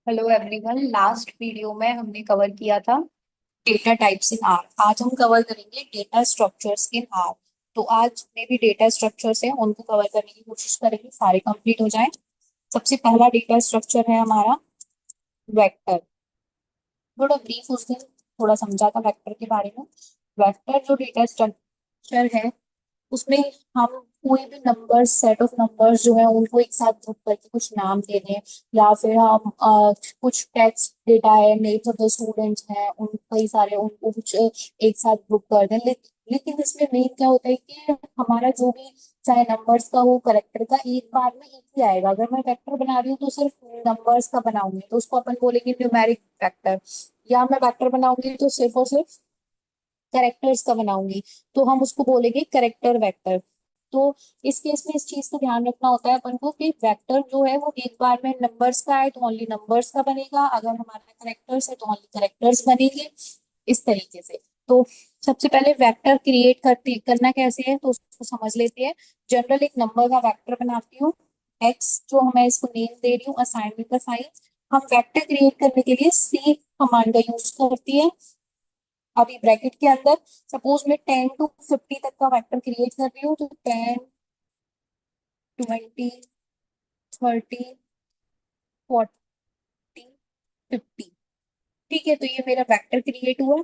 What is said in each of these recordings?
Hello everyone. Last video में हमने cover किया था डेटा टाइप्स इन आर। आज हम कवर करेंगे डेटा स्ट्रक्चर्स इन आर। तो आज जितने भी डेटा स्ट्रक्चर्स हैं उनको कवर करने की कोशिश करेंगे, सारे कंप्लीट हो जाएं। सबसे पहला डेटा स्ट्रक्चर है हमारा वेक्टर। थोड़ा ब्रीफ उस दिन थोड़ा समझा था वेक्टर के बारे में। वेक्टर जो डेटा स्ट्रक्चर है उसमें हम कोई भी नंबर्स, सेट ऑफ नंबर्स जो है उनको एक साथ ग्रुप करके कुछ नाम दे दें, या फिर हम कुछ टेक्स्ट डेटा है, नेम्स ऑफ द स्टूडेंट्स हैं, उन कई सारे उनको कुछ एक साथ ग्रुप कर दें। लेकिन इसमें मेन क्या होता है कि हमारा जो भी, चाहे नंबर्स का हो करेक्टर का, एक बार में एक ही आएगा। अगर मैं वेक्टर बना रही हूँ तो सिर्फ नंबर्स का बनाऊंगी तो उसको अपन बोलेंगे न्यूमेरिक वेक्टर, या मैं वेक्टर बनाऊंगी तो सिर्फ और सिर्फ करेक्टर्स का बनाऊंगी तो हम उसको बोलेंगे करेक्टर वेक्टर। तो इस केस में इस चीज का ध्यान रखना होता है अपन को कि वेक्टर जो है वो एक बार में नंबर्स का है तो ओनली नंबर्स का बनेगा, अगर हमारा करेक्टर्स है तो ओनली करेक्टर्स बनेंगे, इस तरीके से। तो सबसे पहले वेक्टर क्रिएट करते करना कैसे है तो उसको समझ लेते हैं। जनरल एक नंबर का वेक्टर बनाती हूँ, एक्स जो मैं इसको नेम दे रही हूँ असाइनमेंट का साइन। हम वेक्टर क्रिएट करने के लिए सी कमांड का यूज करती है। अभी ब्रैकेट के अंदर सपोज मैं 10 to 50 तक का वेक्टर क्रिएट कर रही हूँ तो 10, 20, 30, 40, 50। ठीक है, तो ये मेरा वेक्टर क्रिएट हुआ।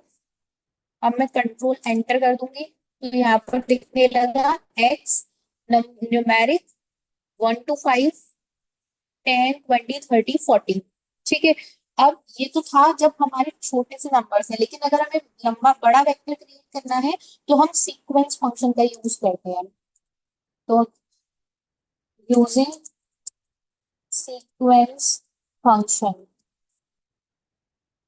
अब मैं कंट्रोल एंटर कर दूंगी तो यहाँ पर दिखने लगा एक्स न्यूमेरिक 1 to 5, 10, 20, 30, 40। ठीक है। अब ये तो था जब हमारे छोटे से नंबर्स हैं, लेकिन अगर हमें लंबा बड़ा वेक्टर क्रिएट करना है तो हम सीक्वेंस फंक्शन का यूज करते हैं। तो using sequence function,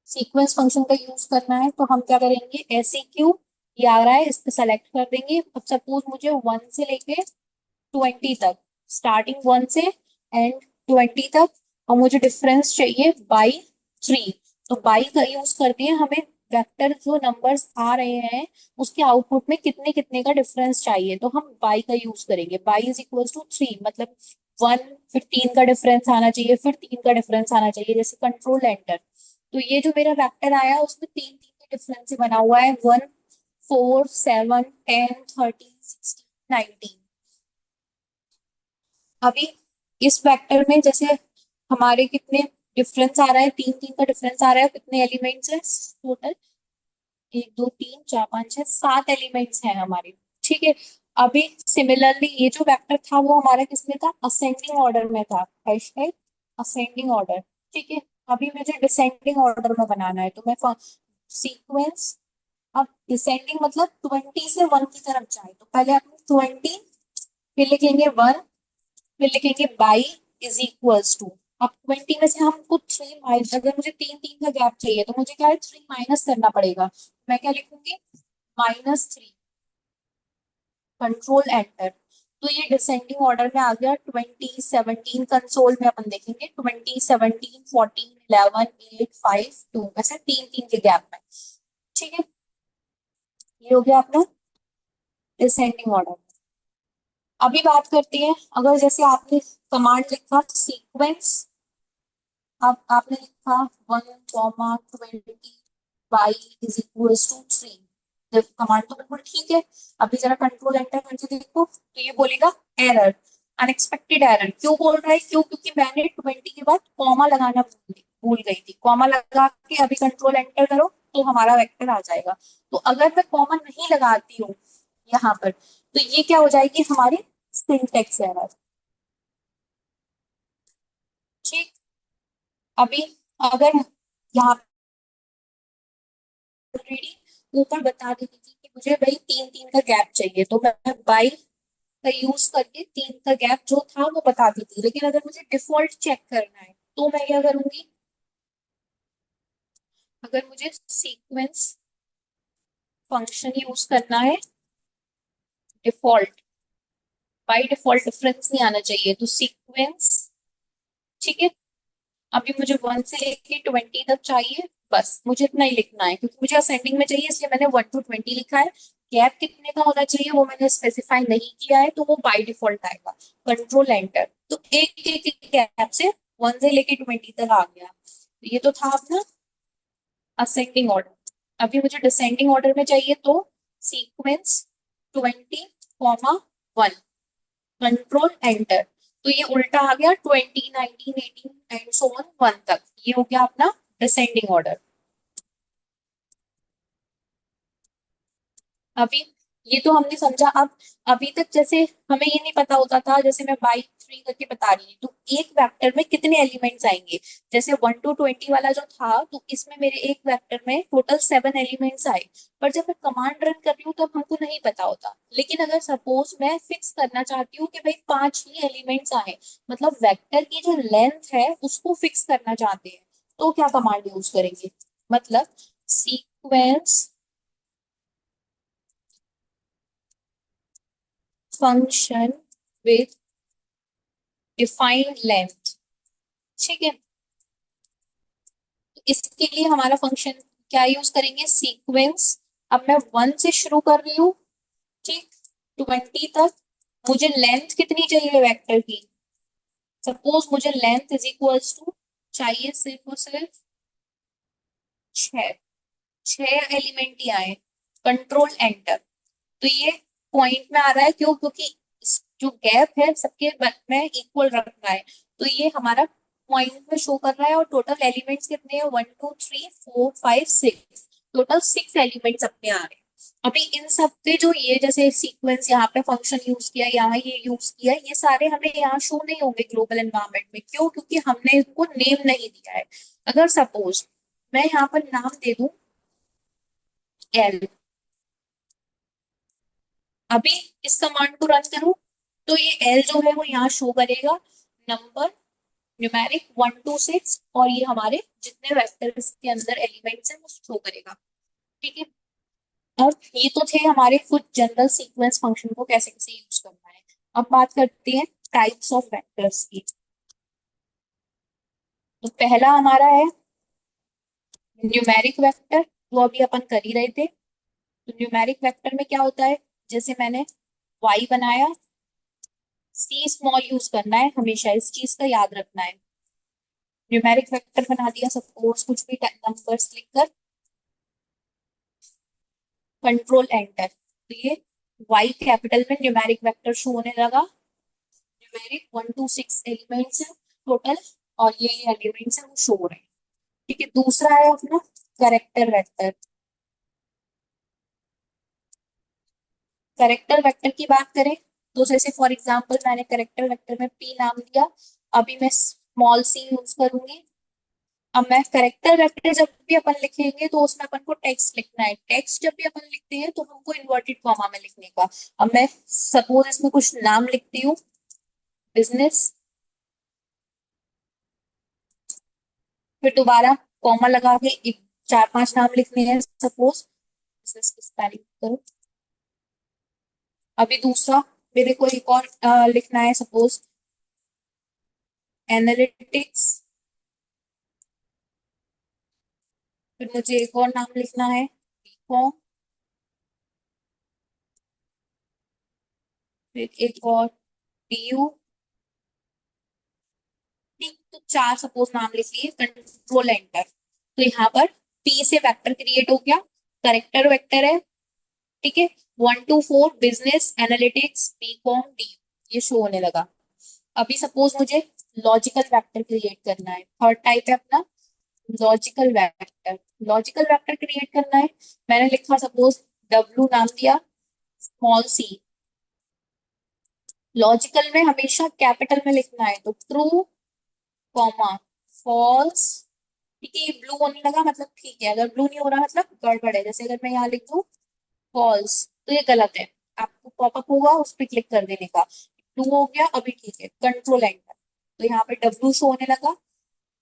sequence function का यूज करना है तो हम क्या करेंगे, ऐसे क्यू ये आ रहा है इस पे सेलेक्ट कर देंगे। अब सपोज मुझे 1 से लेके 20 तक, स्टार्टिंग 1 से एंड 20 तक, और मुझे डिफरेंस चाहिए बाई 3। तो बाई का यूज करते हैं, हमें वेक्टर जो नंबर्स आ रहे हैं उसके आउटपुट में कितने कितने का डिफरेंस चाहिए तो हम बाई का यूज करेंगे। बाई इज इक्वल टू 3, मतलब 1, 15 का डिफरेंस आना चाहिए, फिर 3 का डिफरेंस आना चाहिए, जैसे कंट्रोल एंटर। तो ये जो मेरा वेक्टर आया उसमें तीन तीन के डिफरेंस से बना हुआ है, 1, 4, 7, 10, 30, 60, 90। अभी इस वेक्टर में जैसे हमारे कितने डिफरेंस आ रहा है, तीन तीन का डिफरेंस आ रहा है, कितने एलिमेंट्स है टोटल, 1, 2, 3, 4, 5, 6, 7 एलिमेंट्स हैं हमारे। ठीक है। अभी सिमिलरली ये जो वेक्टर था वो हमारा किसमें था, असेंडिंग ऑर्डर में था, हैशटैग असेंडिंग ऑर्डर। ठीक है। अभी मुझे डिसेंडिंग ऑर्डर में बनाना है तो मैं सीक्वेंस, अब डिसेंडिंग मतलब 20 से 1 की तरफ जाए तो पहले आप 20, फिर लिखेंगे 1, फिर लिखेंगे बाई इज इक्वल्स टू। अब 20 में से हमको 3 माइनस, अगर मुझे तीन तीन का गैप चाहिए तो मुझे क्या है, 3 माइनस करना पड़ेगा। मैं क्या लिखूंगी, -3, कंट्रोल एंटर। तो ये डिसेंडिंग ऑर्डर में आ गया। 20, 17 कंसोल में अपन देखेंगे, 20, 17, 14, 11, 8, 5, 2, ऐसे तीन तीन के गैप में। ठीक है, ये हो गया अपना डिसेंडिंग ऑर्डर। अभी बात करते हैं, अगर जैसे आपने कमांड लिखा सीक्वेंस, अब आपने लिखा 1, 20 by is equal to 3। Command तो बिल्कुल ठीक है। अभी जरा कंट्रोल एंटर करके देखो तो ये बोलेगा एरर, अनएक्सपेक्टेड एरर। क्यों बोल रहा है, क्यों, क्योंकि मैंने 20 के बाद कॉमा लगाना भूल गई थी। कॉमा लगा के अभी कंट्रोल एंटर करो तो हमारा वेक्टर आ जाएगा। तो अगर मैं कॉमा नहीं लगाती हूँ यहाँ पर तो ये क्या हो जाएगी, हमारी सिंटेक्स एरर। ठीक। अभी अगर यहाँ ऑलरेडी ऊपर बता देती थी कि मुझे भाई तीन तीन का गैप चाहिए तो मैं बाई का यूज करके तीन का गैप जो था वो बताती थी। लेकिन अगर मुझे डिफॉल्ट चेक करना है तो मैं क्या करूंगी, अगर मुझे सीक्वेंस फंक्शन यूज करना है, डिफॉल्ट, बाई डिफॉल्ट डिफरेंस नहीं आना चाहिए तो सीक्वेंस। ठीक है। अभी मुझे 1 से लेके 20 तक चाहिए, बस मुझे इतना ही लिखना है क्योंकि मुझे असेंडिंग में चाहिए इसलिए मैंने 1 to 20 लिखा है। गैप कितने का होना चाहिए वो मैंने स्पेसिफाई नहीं किया है तो वो बाय डिफॉल्ट आएगा। कंट्रोल एंटर, तो एक एक गैप से 1 से लेके 20 तक आ गया। ये तो था अपना असेंडिंग ऑर्डर। अभी मुझे डिसेंडिंग ऑर्डर में चाहिए, तो सीक्वेंस 20, 1, कंट्रोल एंटर। तो ये उल्टा आ गया, 20, 19, 18 एंड सो ऑन 1 तक। ये हो गया अपना डिसेंडिंग ऑर्डर। अभी ये तो हमने समझा। अब अभी तक जैसे हमें ये नहीं पता होता था, जैसे मैं बाई 3 करके बता रही हूँ, तो एक वेक्टर में कितने एलिमेंट्स आएंगे। जैसे 1 to 20 वाला जो था, तो इसमें मेरे एक वेक्टर में टोटल 7 एलिमेंट्स आए। पर जब मैं कमांड रन कर रही हूँ तब हमको नहीं पता होता। लेकिन अगर सपोज मैं फिक्स करना चाहती हूँ कि भाई 5 ही एलिमेंट्स आए, मतलब वेक्टर की जो लेंथ है उसको फिक्स करना चाहते हैं, तो क्या कमांड यूज करेंगे। मतलब sequence function with defined length. ठीक है, तो इसके लिए हमारा फंक्शन क्या यूज करेंगे, सीक्वेंस। अब मैं 1 से शुरू कर रही हूँ, ठीक, 20 तक। मुझे लेंथ कितनी चाहिए वेक्टर की। सपोज मुझे लेंथ इज इक्वल्स टू चाहिए सिर्फ और सिर्फ 6। 6 एलिमेंट ही आए, कंट्रोल एंटर। तो ये पॉइंट में आ रहा है, क्यों, क्योंकि जो गैप है सबके में इक्वल रखना है। तो ये हमारा पॉइंट में शो कर रहा है। और टोटल एलिमेंट्स कितने हैं, 1, 2, 3, 4, 5, 6। टोटल 6 एलिमेंट्स अपने आ रहे हैं। अभी इन सब पे जो ये जैसे सीक्वेंस यहाँ पे फंक्शन यूज किया, यहाँ ये यूज किया, ये सारे हमें यहाँ शो नहीं होंगे ग्लोबल एनवायरनमेंट में। क्यों, क्योंकि हमने इनको नेम नहीं दिया है। अगर सपोज मैं यहाँ पर नाम दे दूं एल, अभी इस कमांड को रन करूं, तो ये एल जो है वो यहाँ शो करेगा, नंबर न्यूमेरिक 1 to 6, और ये हमारे जितने वेक्टर्स के अंदर एलिमेंट्स हैं वो शो करेगा। ठीक है। अब ये तो थे हमारे कुछ जनरल सीक्वेंस फंक्शन को कैसे कैसे यूज करना है। अब बात करते हैं टाइप्स ऑफ वेक्टर्स की। तो पहला हमारा है न्यूमेरिक वेक्टर, जो अभी अपन कर ही रहे थे। तो न्यूमेरिक वेक्टर में क्या होता है, जैसे मैंने y बनाया, सी स्मॉल यूज करना है हमेशा, इस चीज का याद रखना है। न्यूमेरिक वेक्टर बना दिया, सपोज कुछ भी नंबर्स लिखकर, कंट्रोल एंटर। तो ये y कैपिटल में न्यूमेरिक वेक्टर शो होने लगा। न्यूमेरिक 1 to 6 एलिमेंट्स है टोटल, और ये एलिमेंट्स है वो शो हो रहे हैं। ठीक है, दूसरा है अपना करेक्टर वेक्टर। करेक्टर वेक्टर की बात करें, तो जैसे फॉर एग्जांपल मैंने करेक्टर वेक्टर में p नाम दिया। अभी मैं स्मॉल c यूज करूंगी। अब मैं करेक्टर वेक्टर जब भी अपन लिखेंगे तो उसमें अपन को टेक्स्ट लिखना है। टेक्स्ट जब भी अपन लिखते हैं तो हमको इन्वर्टेड कॉमा में लिखने का। अब मैं सपोज इसमें कुछ नाम लिखती हूँ, बिजनेस, फिर दोबारा कॉमा लगा के एक 4 5 नाम लिखने हैं, सपोज बिजनेस की स्पेलिंग करो। अभी दूसरा मेरे को एक और लिखना है, सपोज एनालिटिक्स। फिर मुझे एक और नाम लिखना है, बीकॉम। फिर एक और डीयू। ठीक, तो 4 सपोज नाम लिख लिए, कंट्रोल एंटर। तो यहाँ पर पी से वेक्टर क्रिएट हो गया, करेक्टर वेक्टर है। ठीक है, 1 to 4 business, analytics, BCom, D, ये शो होने लगा। अभी सपोज मुझे लॉजिकल वेक्टर क्रिएट करना है, थर्ड टाइप है अपना logical vector. Logical vector create करना है, मैंने लिखा सपोज डब्लू नाम दिया, स्मॉल सी। लॉजिकल में हमेशा कैपिटल में लिखना है, तो ट्रू, कॉमा, फॉल्स। ठीक है, ये ब्लू होने लगा मतलब ठीक है, अगर ब्लू नहीं हो रहा मतलब गड़बड़ है। जैसे अगर मैं यहाँ लिख दूँ फॉल्स, तो ये गलत है। आपको पॉपअप होगा, उस पर क्लिक कर देने का। ब्लू हो गया, अभी ठीक है, कंट्रोल एंटर। तो यहाँ पे डब्लू शो होने लगा।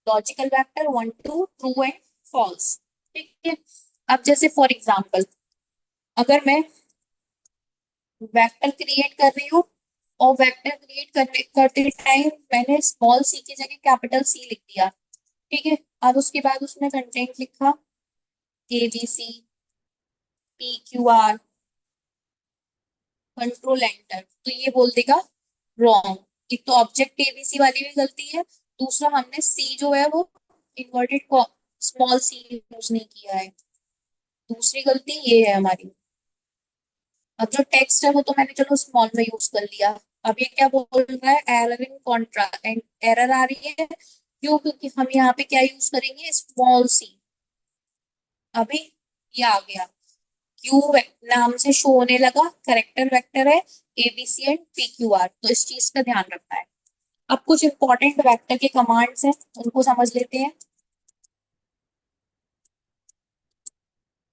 Logical vector 1 to true and false. ठीक है। अब जैसे फॉर एग्जाम्पल, अगर मैं वेक्टर क्रिएट कर रही हूँ, और वेक्टर क्रिएट करने करते टाइम मैंने स्मॉल सी की जगह कैपिटल सी लिख दिया। ठीक है, अब उसके बाद उसमें कंटेंट लिखा ABC, PQR, कंट्रोल एंटर। तो ये बोल देगा रॉन्ग। एक तो ऑब्जेक्ट ABC वाली भी गलती है, दूसरा हमने सी जो है वो इन्वर्टेड स्मॉल सी यूज नहीं किया है। दूसरी गलती ये है हमारी। अब जो टेक्स्ट है वो तो मैंने चलो स्मॉल में यूज कर लिया। अब ये क्या बोल रहा है, error in contra and error आ रही है, क्यों? क्योंकि हम यहाँ पे क्या यूज करेंगे, स्मॉल सी। अभी ये आ गया, क्यू नाम से शो होने लगा, करेक्टर वेक्टर है, ABC and P Q R, तो इस चीज का ध्यान रखना है। अब कुछ इंपॉर्टेंट वेक्टर के कमांड्स हैं, उनको समझ लेते हैं।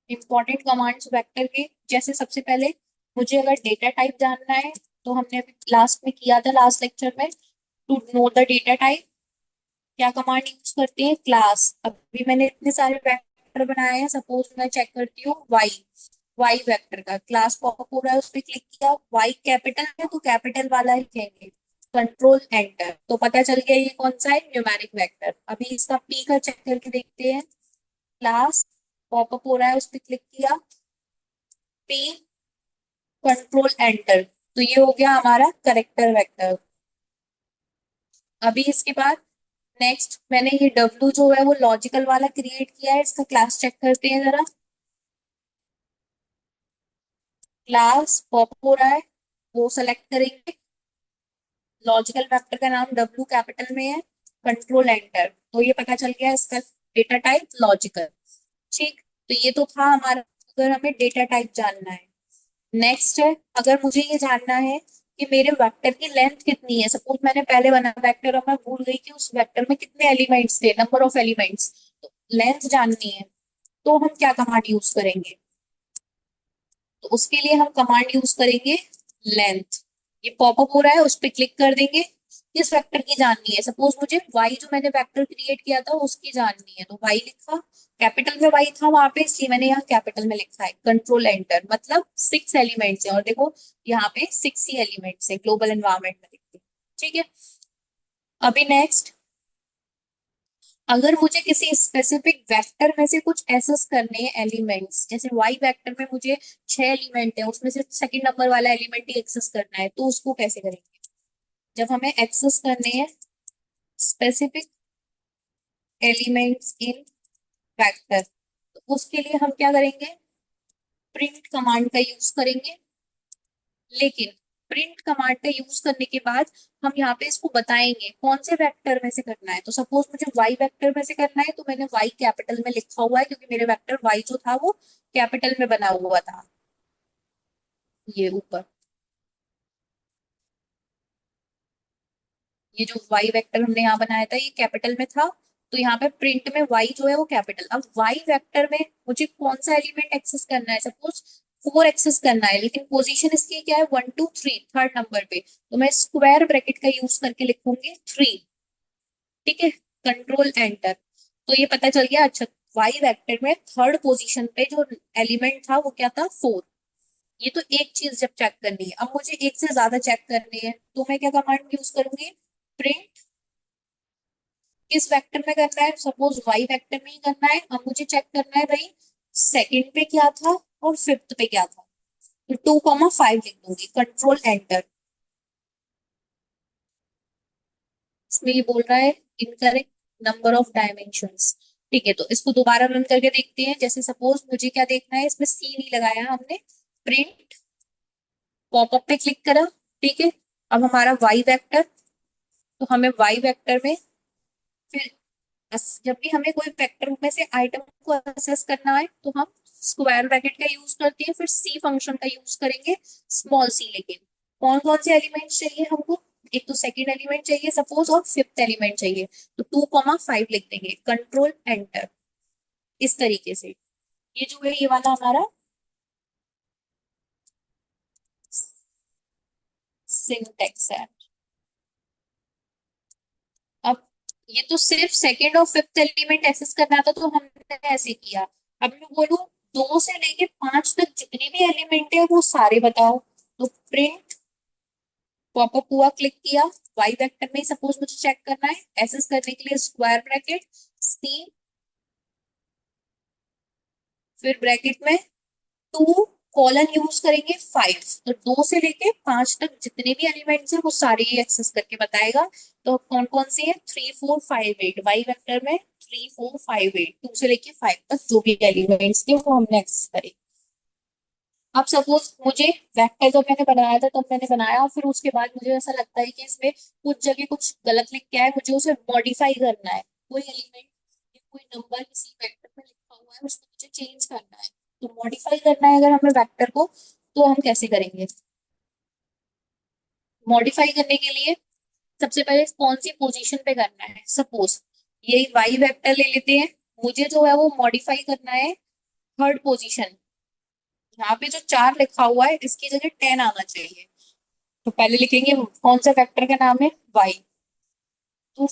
इंपॉर्टेंट कमांड्स वेक्टर के, जैसे सबसे पहले मुझे अगर डेटा टाइप जानना है, तो हमने अभी लास्ट में किया था, लास्ट लेक्चर में, to know the data type क्या कमांड यूज करते हैं, क्लास। अभी मैंने इतने सारे वेक्टर बनाए हैं, सपोज मैं चेक करती हूँ वाई, वाई वेक्टर का क्लास पॉपअप हो रहा है, उस पर क्लिक किया, वाई कैपिटल है तो कैपिटल वाला ही कहेंगे, कंट्रोल एंटर, तो पता चल गया ये कौन सा है, न्यूमेरिक वेक्टर। अभी इसका पी का चेक करके देखते हैं, क्लास पॉपअप हो रहा है, उस पर क्लिक किया, पी, कंट्रोल एंटर, तो ये हो गया हमारा करेक्टर वेक्टर। अभी इसके बाद नेक्स्ट मैंने ये डब्लू जो है वो लॉजिकल वाला क्रिएट किया है, इसका क्लास चेक करते हैं जरा। क्लास पॉप हो रहा है, वो सेलेक्ट करेंगे, लॉजिकल वेक्टर का नाम डब्लू कैपिटल में है, कंट्रोल एंटर, तो ये पता चल गया इसका डेटा टाइप लॉजिकल। ठीक, तो ये तो था हमारा, अगर हमें डेटा टाइप जानना है। नेक्स्ट है, अगर मुझे ये जानना है कि मेरे वेक्टर की लेंथ कितनी है, सपोज मैंने पहले बना वेक्टर और मैं भूल गई कि उस वेक्टर में कितने एलिमेंट्स थे, नंबर ऑफ एलिमेंट्स, तो लेंथ जाननी है, तो हम क्या कमांड यूज करेंगे, तो उसके लिए हम कमांड यूज करेंगे लेंथ। ये पॉपअप हो रहा है, उस पर क्लिक कर देंगे, किस वेक्टर की जाननी है, सपोज मुझे वाई जो मैंने वेक्टर क्रिएट किया था उसकी जाननी है, तो वाई लिखा, कैपिटल में वाई था वहां पे, इसलिए मैंने यहाँ कैपिटल में लिखा है, कंट्रोल एंटर, मतलब 6 एलिमेंट्स है, और देखो यहाँ पे 6 ही एलिमेंट्स है, ग्लोबल एनवायरमेंट में लिखते हैं। ठीक है, अभी नेक्स्ट, अगर मुझे किसी स्पेसिफिक वेक्टर में से कुछ एक्सेस करने हैं एलिमेंट्स, जैसे वाई वेक्टर में मुझे 6 एलिमेंट है, उसमें से सेकंड नंबर वाला एलिमेंट ही एक्सेस करना है, तो उसको कैसे करेंगे, जब हमें एक्सेस करने हैं स्पेसिफिक एलिमेंट्स इन वेक्टर, तो उसके लिए हम क्या करेंगे, प्रिंट कमांड का यूज करेंगे। लेकिन प्रिंट कमांड का यूज करने के बाद हम यहाँ पे इसको बताएंगे कौन से वेक्टर में से करना है, तो सपोज मुझे वाई वेक्टर में से करना है, तो मैंने वाई कैपिटल में लिखा हुआ है, क्योंकि मेरे वेक्टर वाई जो था वो कैपिटल में बना हुआ था, ये ऊपर, ये जो वाई वेक्टर हमने यहाँ बनाया था ये कैपिटल में था, तो यहाँ पे प्रिंट में वाई जो है वो कैपिटल। अब वाई वेक्टर में मुझे कौन सा एलिमेंट एक्सेस करना है, सपोज 4 एक्सेस करना है, लेकिन पोजीशन इसकी क्या है, 1 2 3, थर्ड नंबर पे, तो मैं स्क्वायर ब्रैकेट का यूज करके लिखूंगी 3। ठीक है, कंट्रोल एंटर, तो ये पता चल गया। अच्छा, वाई वेक्टर में थर्ड पोजीशन पे जो एलिमेंट था वो क्या था, 4। ये तो एक चीज जब चेक करनी है, अब मुझे एक से ज्यादा चेक करनी है, तो मैं क्या कमांड यूज करूंगी, प्रिंट, किस वेक्टर में करना है, सपोज वाई वेक्टर में ही करना है, अब मुझे चेक करना है भाई सेकंड पे क्या था और फिफ्थ पे क्या था, तो 2 5 लिख दूंगी, कंट्रोल एंटर। इसमें ये बोल रहा है इनकरेक्ट नंबर ऑफ डायमेंशंस। ठीक है, तो इसको दोबारा रन करके देखते हैं, जैसे सपोज मुझे क्या देखना है, इसमें सी नहीं लगाया हमने, प्रिंट, पॉपअप पे क्लिक करा, ठीक है, अब हमारा वाई वेक्टर, तो हमें वाई वेक्टर में फिर जब भी हमें कोई वेक्टर में से आइटम को असेस करना है, तो हम स्क्वायर ब्रैकेट का यूज करते हैं, फिर सी फंक्शन का यूज करेंगे, स्मॉल सी। लेकिन कौन कौन से एलिमेंट चाहिए हमको, एक तो सेकंड एलिमेंट चाहिए सपोज, और फिफ्थ एलिमेंट चाहिए, तो 2 5 लिख देंगे, कंट्रोल एंटर, इस तरीके से। ये जो है ये वाला हमारा सिंटेक्स है। अब ये तो सिर्फ सेकंड और फिफ्थ एलिमेंट एक्सेस करना था, तो हमने ऐसे किया। अब मैं बोलूं 2 से लेके 5 तक जितने भी एलिमेंट है वो सारे बताओ, तो प्रिंट, पॉपअप हुआ, क्लिक किया, वाई वेक्टर में सपोज मुझे चेक करना है, एक्सेस करने के लिए स्क्वायर ब्रैकेट, सी, फिर ब्रैकेट में 2 कॉलन यूज करेंगे 5, तो 2 से लेके 5 तक जितने भी एलिमेंट्स हैं वो सारे ही एक्सेस करके बताएगा। तो कौन कौन सी है, 3 4 5 8, वाई वेक्टर में 3 4 5 8, 2 से लेके 5 तक जो भी एलिमेंट्स थे वो हमने एक्सेस करे। अब सपोज मुझे वेक्टर जब मैंने बनाया था तब मैंने बनाया, और फिर उसके बाद मुझे ऐसा लगता है कि इसमें कुछ जगह कुछ गलत लिख के आया, मुझे उसे मॉडिफाई करना है। कोई एलिमेंट या कोई नंबर किसी वेक्टर में लिखा हुआ है उसको मुझे चेंज करना है, तो मॉडिफाई करना है अगर हमें वेक्टर को, तो हम कैसे करेंगे? मॉडिफाई करने के लिए सबसे पहले कौन सी पोजीशन पे करना है, सपोज यही वाई वेक्टर ले लेते हैं, मुझे जो है वो मॉडिफाई करना है थर्ड पोजीशन। यहाँ पे जो 4 लिखा हुआ है इसकी जगह 10 आना चाहिए। तो पहले लिखेंगे कौन सा वेक्टर का नाम है, वाई। तो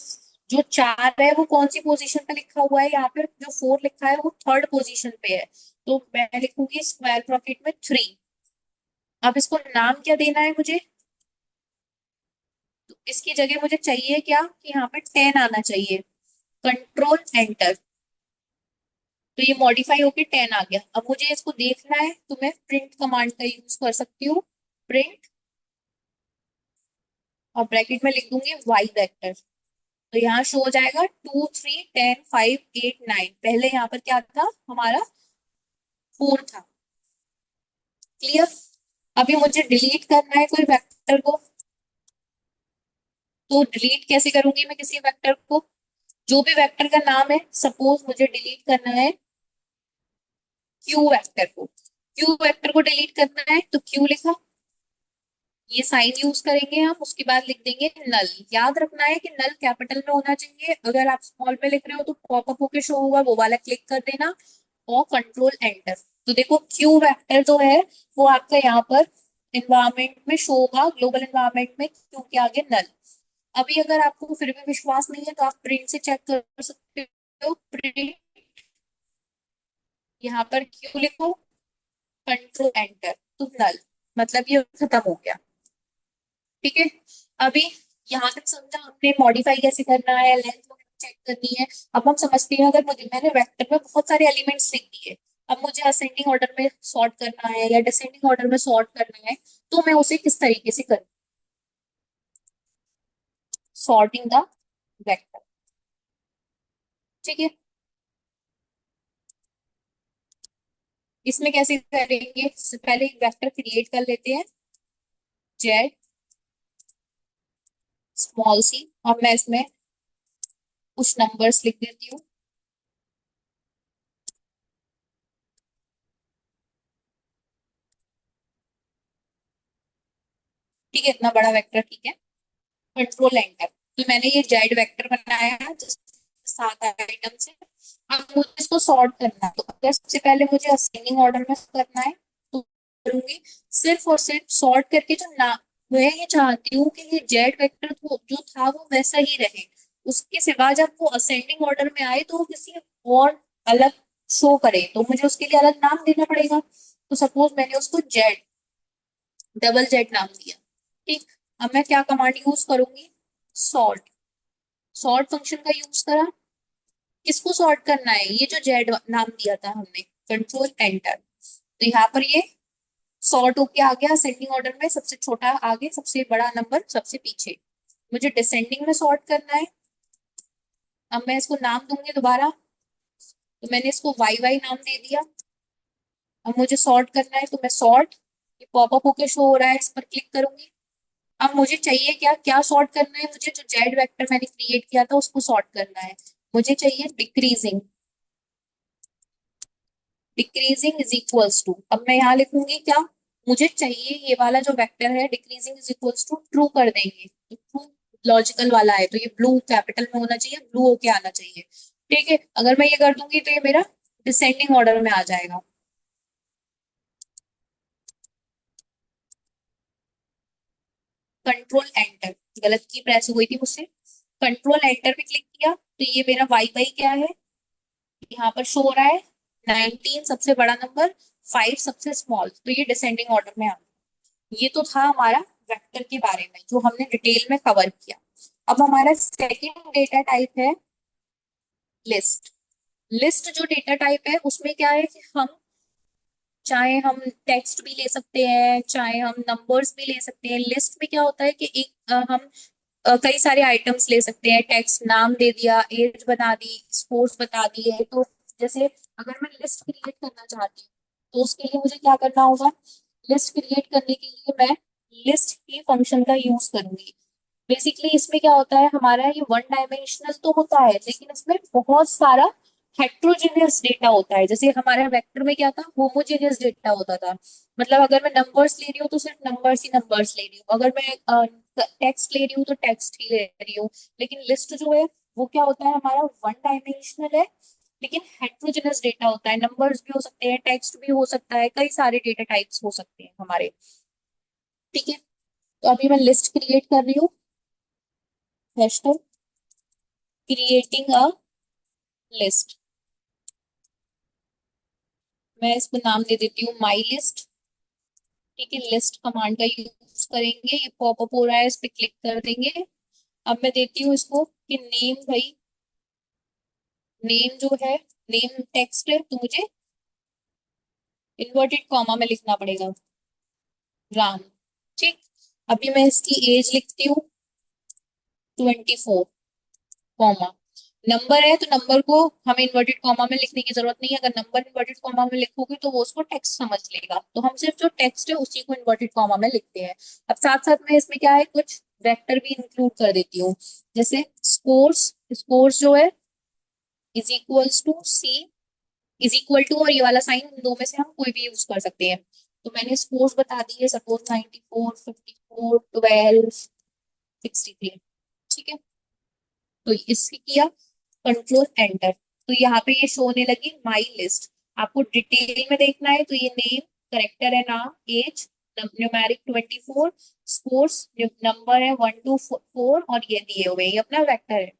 जो 4 है वो कौन सी पोजीशन पे लिखा हुआ है, यहाँ पे जो 4 लिखा है वो थर्ड पोजीशन पे है, तो मैं लिखूंगी स्क्वायर ब्रैकेट में 3। अब इसको नाम क्या देना है मुझे, तो इसकी जगह मुझे चाहिए क्या कि यहाँ पे 10 आना चाहिए। कंट्रोल एंटर, तो ये मॉडिफाई होके 10 आ गया। अब मुझे इसको देखना है तो मैं प्रिंट कमांड का यूज कर सकती हूँ, प्रिंट, और ब्रैकेट में लिख दूंगी वाई वेक्टर। तो यहाँ शो हो जाएगा 2 3 10 5 8 9, पहले यहाँ पर क्या था हमारा 4 था। क्लियर? अभी मुझे डिलीट करना है कोई वेक्टर को, तो डिलीट कैसे करूंगी मैं किसी वेक्टर को? जो भी वेक्टर का नाम है, सपोज मुझे डिलीट करना है क्यू वेक्टर को, क्यू वेक्टर को डिलीट करना है तो क्यू लिखा, ये साइन यूज करेंगे हम, उसके बाद लिख देंगे नल। याद रखना है कि नल कैपिटल में होना चाहिए, अगर आप स्मॉल में लिख रहे हो तो पॉपअप होके शो होगा, वो वाला क्लिक कर देना और कंट्रोल एंटर। तो देखो क्यू वेक्टर जो है वो आपका यहाँ पर इन्वायरमेंट में शो होगा, ग्लोबल इन्वायरमेंट में क्यू के आगे नल। अभी अगर आपको फिर भी विश्वास नहीं है तो आप प्रिंट से चेक कर सकते हो, प्रिंट, यहाँ पर क्यू लिखो, कंट्रोल एंटर, तो नल, मतलब ये खत्म हो गया। ठीक है, अभी यहाँ तक समझा हमने मॉडिफाई कैसे करना है, लेंथ चेक करनी है। अब हम समझते हैं अगर मुझे, मैंने वेक्टर में बहुत सारे एलिमेंट्स लिख दिए, अब मुझे असेंडिंग ऑर्डर में सॉर्ट करना है या डिसेंडिंग ऑर्डर में सॉर्ट करना है, तो मैं उसे किस तरीके से करूँ? Sorting the vector. ठीक है, इसमें कैसे करेंगे, पहले एक वेक्टर क्रिएट कर लेते हैं, जेड स्मॉल सी, और मैं इसमें कुछ नंबर्स लिख देती हूँ। ठीक है, इतना बड़ा वेक्टर, ठीक है, कंट्रोल एंटर। तो मैंने ये जेड वेक्टर बनाया जिस 7 आइटम से। अब मुझे इसको सॉर्ट करना है, तो अगर सबसे पहले मुझे असेंडिंग ऑर्डर में करना है तो करूंगी, सिर्फ और सिर्फ सॉर्ट करके जो ना, मैं ये चाहती हूँ कि ये जेड वेक्टर जो था वो वैसा ही रहे, उसके सिवा जब वो असेंडिंग ऑर्डर में आए तो वो किसी और अलग शो करे, तो मुझे उसके लिए अलग नाम देना पड़ेगा। तो सपोज मैंने उसको जेड, डबल जेड नाम दिया। ठीक, अब मैं क्या कमांड यूज करूंगी, सॉर्ट, सॉर्ट फंक्शन का यूज करा। किसको सॉर्ट करना है, ये जो जेड नाम दिया था हमने, कंट्रोल एंटर, तो यहाँ पर ये सॉर्ट होके आ गया असेंडिंग ऑर्डर में, सबसे छोटा आगे सबसे बड़ा नंबर सबसे पीछे। मुझे डिसेंडिंग में सॉर्ट करना है, अब मैं इसको नाम दूंगी दोबारा, तो मैंने इसको वाई वाई नाम दे दिया। अब मुझे सॉर्ट करना है तो मैं सॉर्ट, ये पॉपअप होके शो हो रहा है, इस पर क्लिक करूंगी। अब मुझे चाहिए क्या, क्या सॉर्ट करना है मुझे, जो जेड वेक्टर मैंने क्रिएट किया था उसको सॉर्ट करना है। मुझे चाहिए decreasing, decreasing is equals to, अब मैं यहाँ लिखूंगी क्या, मुझे चाहिए ये वाला जो वेक्टर है decreasing is equals to true कर देंगे, तो ट्रू लॉजिकल वाला है तो ये ब्लू कैपिटल में होना चाहिए, ब्लू होके आना चाहिए। ठीक है, अगर मैं ये कर दूंगी तो ये मेरा डिसेंडिंग ऑर्डर में आ जाएगा। कंट्रोल एंटर, गलत की प्रेस हुई थी मुझसे, कंट्रोल एंटर पे क्लिक किया तो ये मेरा वाई वाई क्या है, यहाँ पर शो हो रहा है 19 सबसे बड़ा नंबर, 5 सबसे स्मॉल, तो ये डिसेंडिंग ऑर्डर में आ गया। ये तो था हमारा वेक्टर के बारे में जो हमने डिटेल में कवर किया। अब हमारा सेकंड डेटा टाइप है लिस्ट। लिस्ट जो डेटा टाइप है उसमें क्या है कि हम चाहे हम टेक्स्ट भी ले सकते हैं, चाहे हम नंबर्स भी ले सकते हैं। लिस्ट में क्या होता है कि एक हम कई सारे आइटम्स ले सकते हैं। टेक्स्ट नाम दे दिया, एज बता दी, स्पोर्ट्स बता दिए। तो जैसे अगर मैं लिस्ट क्रिएट करना चाहती हूँ तो उसके लिए मुझे क्या करना होगा? लिस्ट क्रिएट करने के लिए मैं लिस्ट की फंक्शन का यूज करूंगी। बेसिकली इसमें क्या होता है, हमारा ये वन डायमेंशनल तो होता है लेकिन इसमें बहुत सारा हेट्रोजेनियस डेटा होता है। जैसे हमारे वेक्टर में क्या था, होमोजेनियस डेटा होता था। मतलब अगर मैं नंबर्स ले रही हूँ तो सिर्फ नंबर्स ही नंबर्स ले रही हूँ, अगर मैं टेक्स्ट ले रही हूँ तो टेक्स्ट ही ले रही हूँ। लेकिन लिस्ट जो है वो क्या होता है, हमारा वन डायमेंशनल है लेकिन हेट्रोजेनियस डेटा होता है। नंबर्स भी हो सकते हैं, टेक्स्ट भी हो सकता है, कई सारे डेटा टाइप्स हो सकते हैं हमारे। ठीक है, तो अभी मैं लिस्ट क्रिएट कर रही हूँ। Hashtag creating a list. मैं इसको नाम दे देती हूँ माई लिस्ट। ठीक है, लिस्ट कमांड का यूज करेंगे। ये पॉपअप हो रहा है, इस पे क्लिक कर देंगे। अब मैं देती हूँ इसको कि नेम, भाई नेम जो है, नेम टेक्स्ट है तो मुझे इन्वर्टेड कॉमा में लिखना पड़ेगा, राम। ठीक, अभी मैं इसकी एज लिखती हूँ 24, कॉमा। नंबर है तो नंबर को हमें इन्वर्टेड कॉमा में लिखने की जरूरत नहीं है। अगर नंबर इन्वर्टेड कॉमा में लिखोगे तो वो उसको टेक्स्ट समझ लेगा, तो हम सिर्फ जो टेक्स्ट है उसी को इन्वर्टेड कॉमा में लिखते हैं। अब साथ साथ में इसमें क्या है, कुछ वेक्टर भी इंक्लूड कर देती हूँ। जैसे स्कोर्स, स्कोर्स जो है is equals to C, is equal to, और ये वाला साइन, दो में से हम कोई भी यूज कर सकते हैं। तो मैंने स्कोर्स बता दी है, सपोज 94, 54, 12, 63। ठीक है, तो इससे किया, कंट्रोल एंटर, तो यहाँ पे ये शो होने लगी माई लिस्ट। आपको डिटेल में देखना है तो ये नेम, करेक्टर है नाम, एज न्यूमेरिक 24, स्कोर्स नंबर है 1 to 4, और ये दिए हुए ये अपना वेक्टर है।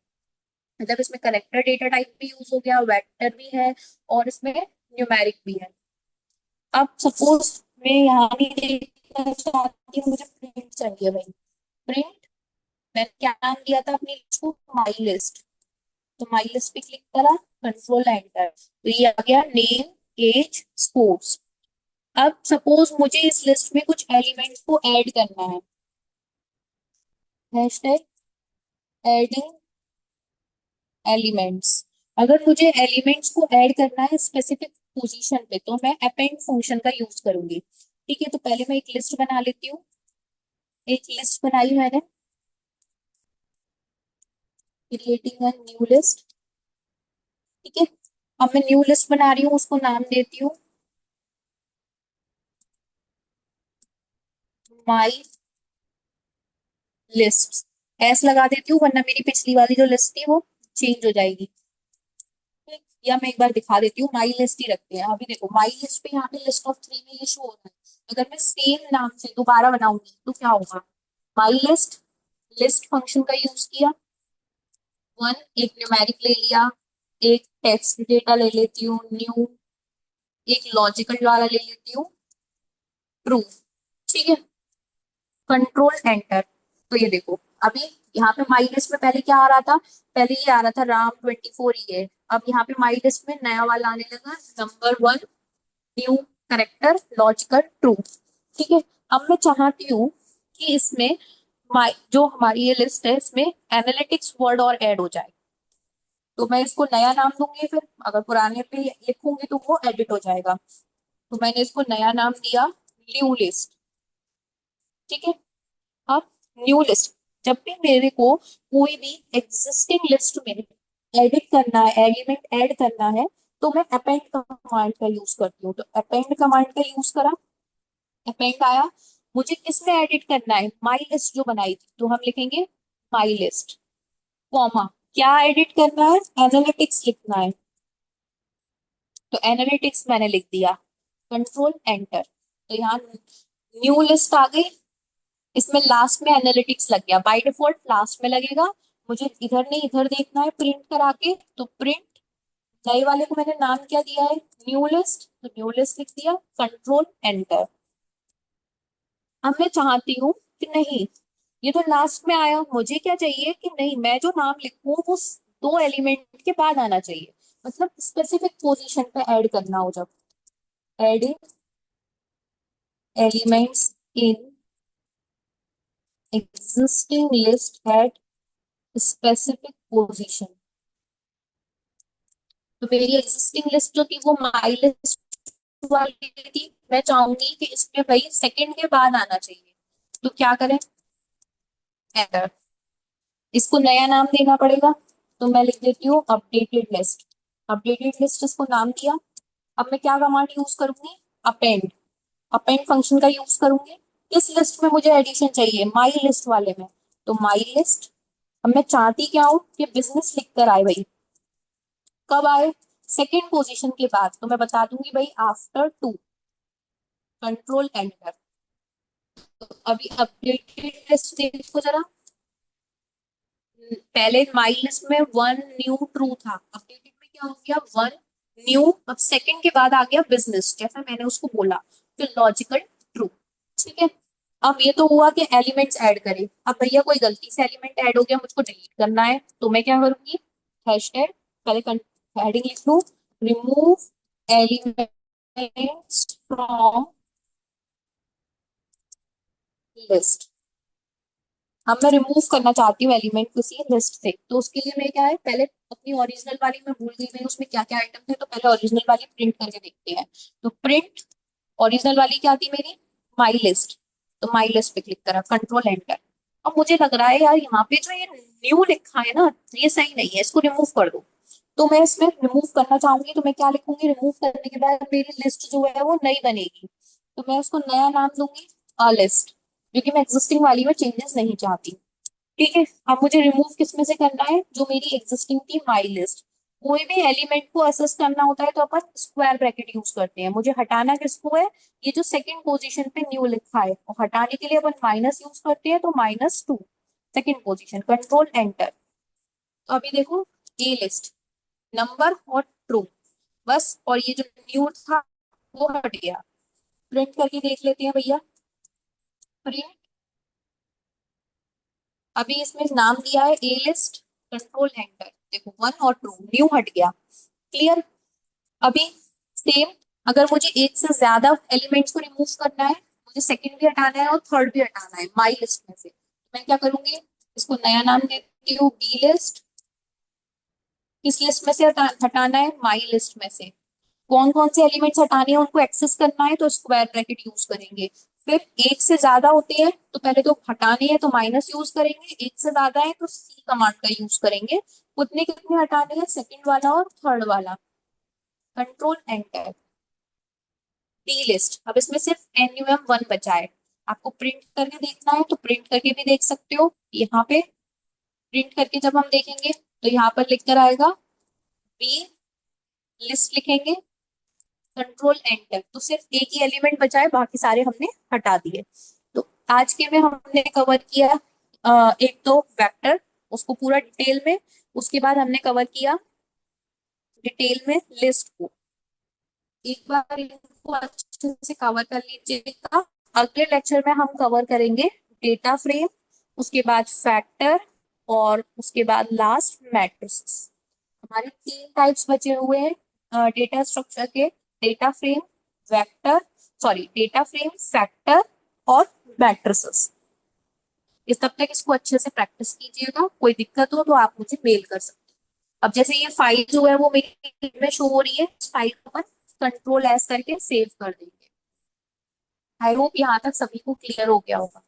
मतलब इसमें करेक्टर डेटा टाइप भी यूज हो गया, वेक्टर भी है, और इसमें न्यूमेरिक भी है। अब सपोज मैं यहाँ भी देखना चाहती हूँ, मुझे प्रिंट चाहिए भाई। प्रिंट, मैंने क्या नाम दिया था अपनी लिस्ट को, माई लिस्ट। तो माई लिस्ट पे क्लिक करा, कंट्रोल एंटर, तो ये आ गया नेम, एज, स्पोर्ट्स। अब सपोज मुझे इस लिस्ट में कुछ एलिमेंट्स को ऐड करना है। Hashtag adding elements. अगर मुझे एलिमेंट्स को ऐड करना है स्पेसिफिक पोजीशन पे तो मैं अपेंड फंक्शन का यूज करूंगी। ठीक है, तो पहले मैं एक लिस्ट बना लेती हूँ। एक लिस्ट बनाई मैंने, क्रिएटिंग अ न्यू लिस्ट। ठीक है, अब मैं न्यू लिस्ट बना रही हूँ, उसको नाम देती हूँ माई लिस्ट। एस लगा देती हूँ वरना मेरी पिछली वाली जो लिस्ट थी वो चेंज हो जाएगी। ठीक, या मैं एक बार दिखा देती हूँ, माई लिस्ट ही रखते हैं। अभी देखो माई लिस्ट पे यहाँ पे लिस्ट ऑफ 3 में ये शो हो रहा है। अगर मैं सेम नाम से दोबारा बनाऊंगी तो क्या होगा? माई लिस्ट, लिस्ट फंक्शन का यूज किया, वन, एक न्यूमेरिक ले लिया, एक टेक्स्ट डेटा ले लेती हूँ न्यू, एक लॉजिकल वाला ले लेती हूँ ट्रू। ठीक है, कंट्रोल एंटर, तो ये देखो अभी यहाँ पे माई लिस्ट में पहले क्या आ रहा था, पहले ये आ रहा था राम 24 ये। अब यहाँ पे माई लिस्ट में नया वाला आने लगा, number 1, new, character, logical, true. ठीक है, अब मैं चाहती हूँ कि इसमें जो हमारी ये लिस्ट है इसमें एनालिटिक्स वर्ड और ऐड हो जाए। तो मैं इसको नया नाम दूंगी, फिर अगर पुराने पे लिखूंगी तो वो एडिट हो जाएगा। तो मैंने इसको नया नाम दिया न्यू लिस्ट। ठीक है, अब न्यू लिस्ट, जब भी मेरे को कोई भी एग्जिस्टिंग लिस्ट में एडिट करना है, एलिमेंट ऐड करना है, तो मैं अपेंड कमांड का यूज करती हूँ। तो अपेंड कमांड का यूज करा, अपेंड आया, मुझे किसमें एडिट करना है, माई लिस्ट जो बनाई थी, तो हम लिखेंगे माई लिस्ट, कॉमा, क्या एडिट करना है, एनालिटिक्स लिखना है, तो एनालिटिक्स मैंने लिख दिया, कंट्रोल एंटर, तो यहाँ न्यू लिस्ट आ गई। इसमें लास्ट में एनालिटिक्स लग गया, बाय डिफॉल्ट लास्ट में लगेगा। मुझे इधर नहीं इधर देखना है प्रिंट करा के, तो प्रिंट, नए वाले को मैंने नाम क्या दिया है, न्यू लिस्ट, तो न्यू लिस्ट लिख दिया, कंट्रोल एंटर। अब मैं चाहती हूँ कि नहीं, ये तो लास्ट में आया, मुझे क्या चाहिए कि नहीं, मैं जो नाम लिखूं वो दो एलिमेंट के बाद आना चाहिए। मतलब स्पेसिफिक पोजीशन पे ऐड करना हो, जब adding elements in existing list at specific position। तो मेरी एग्जिस्टिंग लिस्ट जो थी वो माई लिस्ट वाली थी, मैं चाहूंगी कि इसमें भाई सेकंड के बाद आना चाहिए। तो क्या करें, एंटर। इसको नया नाम देना पड़ेगा, तो मैं लिख देती हूँ अपडेटेड लिस्ट। अपडेटेड लिस्ट इसको नाम दिया। अब मैं क्या कमांड यूज करूंगी, अपेंड। अपेंड फंक्शन का यूज करूंगी। किस लिस्ट में मुझे एडिशन चाहिए, माई लिस्ट वाले में। तो माई लिस्ट। अब मैं चाहती क्या हूँ कि बिजनेस लिख कर आए भाई। कब आए, सेकेंड पोजीशन के बाद। तो मैं बता दूंगी भाई आफ्टर 2। Control enter. तो अभी अपडेटेड लिस्ट देखो जरा। पहले माई लिस्ट में वन न्यू ट्रू था, अपडेटेड में क्या हो गया, वन न्यू। अब सेकंड के बाद आ गया बिजनेस, जैसा मैंने उसको बोला। तो लॉजिकल ट्रू। ठीक है। अब ये तो हुआ कि एलिमेंट्स ऐड करें। अब भैया कोई गलती से एलिमेंट ऐड हो गया, मुझको डिलीट करना है, तो मैं क्या करूंगी, हैशटैग, पहले हेडिंग लिख लूं, रिमूव एलिमेंट्स फ्रॉम लिस्ट। अब मैं रिमूव करना चाहती हूँ एलिमेंट किसी लिस्ट से, तो उसके लिए मैं क्या है, पहले अपनी ओरिजिनल वाली में भूल गई मैं उसमें क्या क्या आइटम थे, तो पहले ओरिजिनल वाली प्रिंट करके देखते हैं। तो प्रिंट, ओरिजिनल वाली क्या थी मेरी, माई लिस्ट। तो माई लिस्ट पे क्लिक करा, कंट्रोल एंटर। अब मुझे लग रहा है यार यहाँ पे जो ये न्यू लिखा है ना, ये सही नहीं है, इसको रिमूव कर दो। तो मैं इसमें रिमूव करना चाहूंगी, तो मैं क्या लिखूंगी, रिमूव करने के बाद मेरी लिस्ट जो है वो नई बनेगी। तो मैं उसको नया नाम दूंगी, अ लिस्ट, क्योंकि मैं एग्जिस्टिंग वाली में चेंजेस नहीं चाहती। ठीक है। अब मुझे रिमूव किस में से करना है, जो मेरी एग्जिस्टिंग थी माई लिस्ट। कोई भी एलिमेंट को असेस करना होता है तो अपन स्क्वायर ब्रैकेट यूज करते हैं। मुझे हटाना किसको है, ये जो सेकंड पोजीशन पे न्यू लिखा है, और हटाने के लिए अपन माइनस यूज करते हैं, तो -2 सेकंड पोजीशन, कंट्रोल एंटर। तो अभी देखो, ये लिस्ट, नंबर और ट्रू, बस। और ये जो न्यू था वो हट गया। प्रिंट करके देख लेते हैं भैया, प्रिंट। अभी इसमें नाम दिया है ए लिस्ट, कंट्रोल एंटर। देखो वन और ट्रू, न्यू हट गया। क्लियर। अभी सेम, अगर मुझे एक से ज्यादा एलिमेंट्स को रिमूव करना है, मुझे सेकंड भी हटाना है और थर्ड भी हटाना है माई लिस्ट में से, तो मैं क्या करूंगी, इसको नया नाम देती हूँ बी लिस्ट। किस लिस्ट में से हटाना है, माई लिस्ट में से। कौन कौन से एलिमेंट्स हटाने हैं, उनको एक्सेस करना है, तो स्क्वायर ब्रैकेट यूज करेंगे। फिर एक से ज्यादा होते हैं तो पहले तो हटाने हैं, तो माइनस यूज करेंगे। एक से ज्यादा है तो सी कमांड का यूज करेंगे। उतने कितने हटाने हैं, सेकंड वाला और थर्ड वाला, कंट्रोल एंटर। D list. अब इसमें सिर्फ NUM 1 बचा है। आपको प्रिंट करके देखना है तो प्रिंट करके भी देख सकते हो। यहाँ पे प्रिंट करके जब हम देखेंगे तो यहाँ पर लिख कर आएगा बी लिस्ट, लिखेंगे, कंट्रोल एंटर। तो सिर्फ एक ही एलिमेंट बचा है, बाकी सारे हमने हटा दिए। तो आज के में हमने कवर किया एक तो वेक्टर, उसको पूरा डिटेल में। उसके बाद हमने कवर किया डिटेल में लिस्ट को। एक बार इनको अच्छे से कवर कर लीजिएगा। अगले लेक्चर में हम कवर करेंगे डेटा फ्रेम, उसके बाद फैक्टर, और उसके बाद लास्ट मैट्रिसेस। हमारे 3 टाइप्स बचे हुए हैं डेटा स्ट्रक्चर के, data frame, vector, sorry data frame, factor और मैट्रिसेस। इस तब तक इसको अच्छे से प्रैक्टिस कीजिएगा। कोई दिक्कत हो तो आप मुझे मेल कर सकते हैं। अब जैसे ये फाइल जो है वो मेरी में शो हो रही है, इस फाइल को अपन कंट्रोल एस करके सेव कर देंगे। आई होप यहाँ तक सभी को क्लियर हो गया होगा।